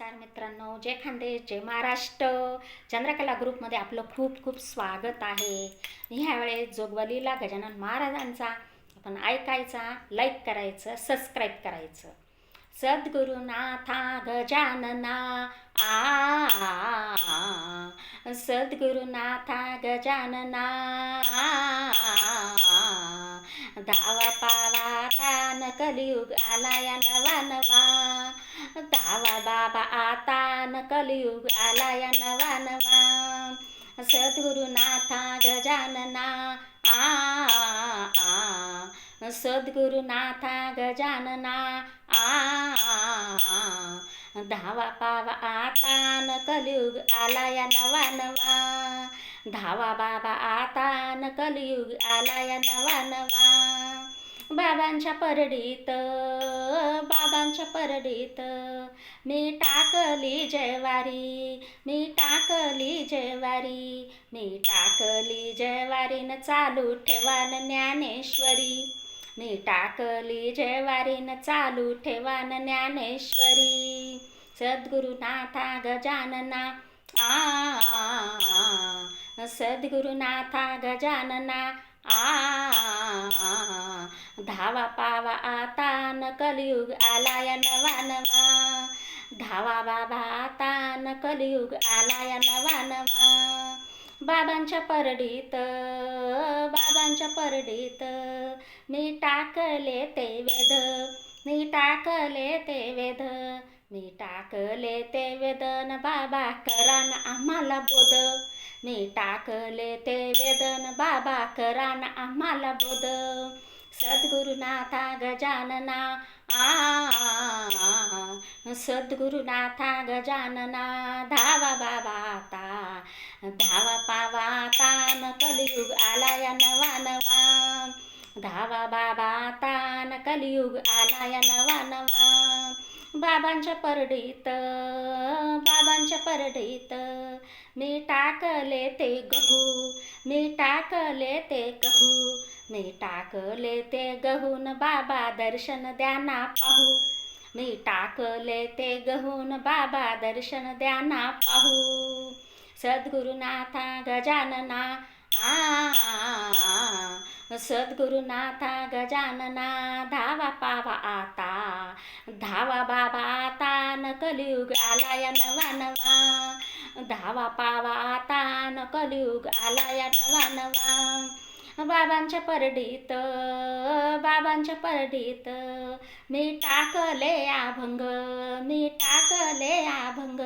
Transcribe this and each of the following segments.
नमस्कार मित्रांनो, जय खानदेश, जय महाराष्ट्र. चंद्रकला ग्रुपमध्ये आपलं खूप खूप स्वागत आहे. ह्यावेळेस जोगवलीला गजानन महाराजांचा आपण ऐकायचा, लाईक करायचं, सबस्क्राईब करायचं. सद्गुरुनाथा गजानना सद्गुरुनाथा गजानना धावा पावा तान कलियुग आला या नवा नवा. धावा बाबा आता न कलियुग आला या नवा नवा. सद्गुरुनाथा गजानना सद्गुरुनाथा गजानना धावा पावा आता न कलियुग आला या नवा नवा. धावा बाबा आता न कलियुग आला या नवा नवा. बाबांच्या परडीत मी टाकली जयवारी, मी टाकली जयवारी, मी टाकली जयवारी न चालू ठेवा न ज्ञानेश्वरी. मी टाकली जयवारी न चालू ठेवा न ज्ञानेश्वरी. सद्गुरुनाथा गजानना सद्गुरुनाथा गजानना धावा पावा आता न कलियुग आला या नवा नवा. धावा बाबा आता न कलियुग आला या नवा नवा. बाबांच्या परडीत मी टाकले ते वेद, मी टाकले ते वेद, मी टाकले ते वेदन बाबा करा न आम्हाला बोध. मी टाकले ते वेदन बाबा करा न आम्हाला बोध. सद्गुरुनाथा गजानना सद्गुरुनाथा गजानना धावा बाबा आता, धावा पावा आता न कलियुग आला या नवा नवा. धावा बाबा आता न कलियुग आला या नवा नवा. बाबांच्या परडीत मी टाकले ते गहू, मी टाकले ते गहू, मी टाकले ते गहून बाबा दर्शन द्या ना पाहू. मी टाकले ते गहून बाबा दर्शन द्या ना पाहू. सद्गुरुनाथा गजानना सद्गुरुनाथा गजानना धावा पावा आता, धावा बाबा आता न कलियुग आला या नवा नवा. धावा पावा आता न कलियुग आला या नवा नवा. बाबांच्या परडीत मी टाकले अभंग, मी टाकले अभंग,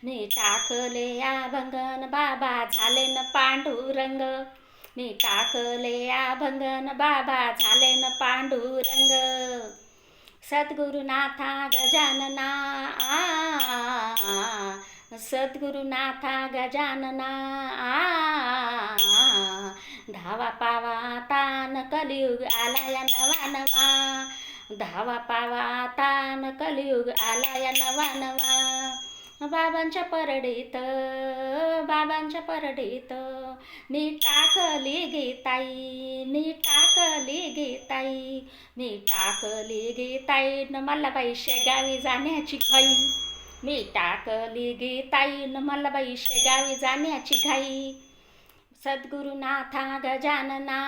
मी टाकले अभंगन बाबा झाले न पांडुरंग. मी टाकले अभंगन बाबा झाले न पांडुरंग. सद्गुरुनाथा गजानना सद्गुरुनाथा गजानना धावा पावा आता न कलियुग आला या नवा नवा. धावा पावा आता न कलियुग आला या नवा नवा. बाबांच्या परडीत मी टाकली गीताई, मी टाकली गीताई, मी टाकली गीताई न मला बाई शेगावी जाण्याची घाई. मी टाकली गीताई न मला बाई शेगावी जाण्याची घाई. सद्गुरुनाथा गजानना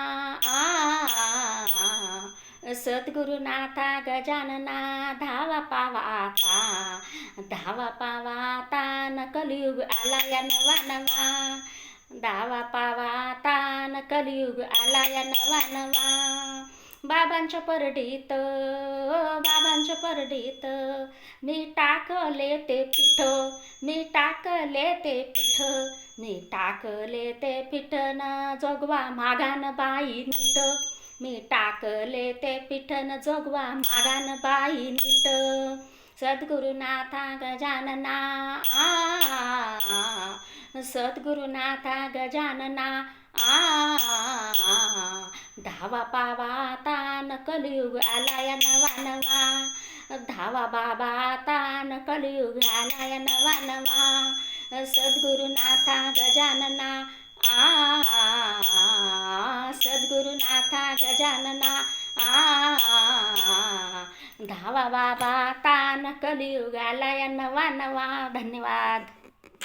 सद्गुरुनाथा गजानना धावा पावा आता, धावा पावा आता न कलियुग आला या नवा नवा. धावा पावा आता न कलियुग आला या नवा नवा. बाबांच्या परडीत मी टाकले ते पीठ, मी टाकले ते पीठ, मी टाकले ते पीठ न जोगवा मागान बाई नीट. मी टाकले ते पीठ न जोगवा मागान बाई नीट. सद्गुरुनाथा गजानना सद्गुरुनाथा गजानना धावा पावा आता न कलियुग आला या नवा नवा. धावा बाबा आता न कलियुग आला या नवा नवा. सद्गुरुनाथा गजानना सद्गुरुनाथा गजानना धावा बाबा तान कलियुगाला या नवा नवा. धन्यवाद.